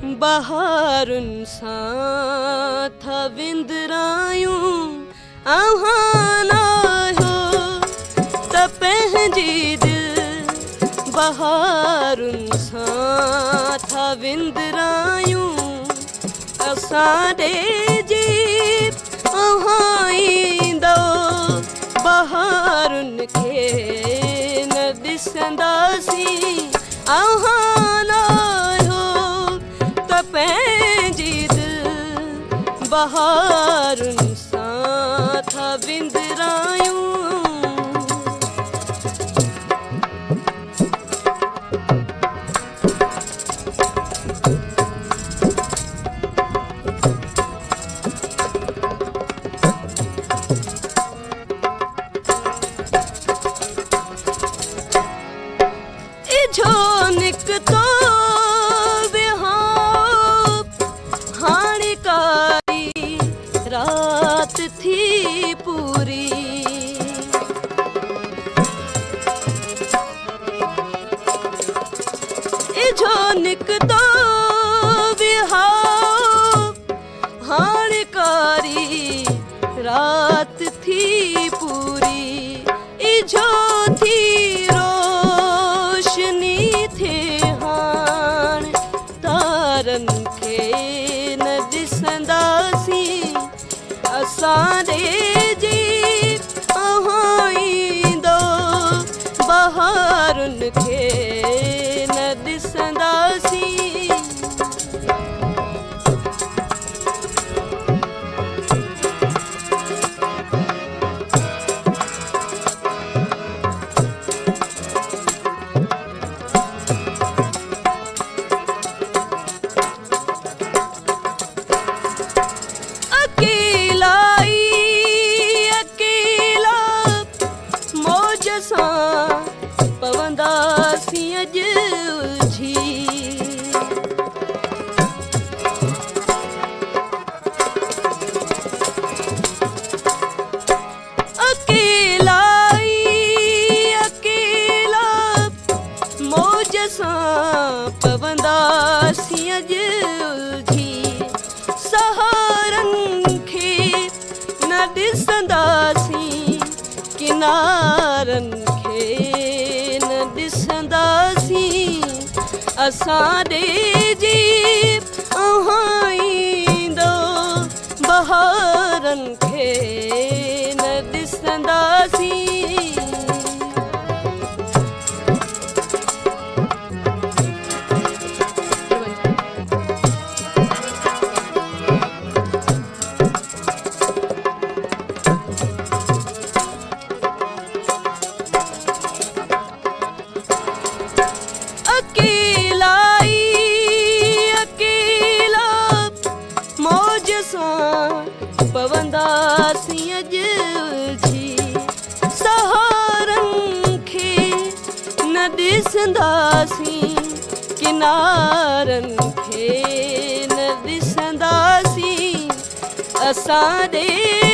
बहारुनि सां था विंदरायूं आहाना हो त पंहिंजी दिल बहारुनि सां था विंदरायूं असां ॾे ईंदो बहारुनि खे न ॾिसंदासीं आहाना हो त पंहिंजी दिल बहारुनि सां था विंदरायूं जो निकतो विहां हाणे कारी रात थी पूरी जो निकतो विहां हाणे कारी रात थी पूरी जो थी तारनि खे न ॾिसंदासीं असां ॾे ईंदो बहारुनि खे न ॾिसंदासीं पवंदासीं अॼु उलझी अकेला मौज सां पवंदासीं अॼु उलझी सहारनि खे न ॾिसंदासीं किनारनि ॾिसंदासीं असां ॾे ईंदो बहारनि खे न ॾिसंदासीं पवंदासीं अॼु उलझी सहारनि खे न ॾिसंदासीं किनारनि खे न ॾिसंदासीं असां ॾे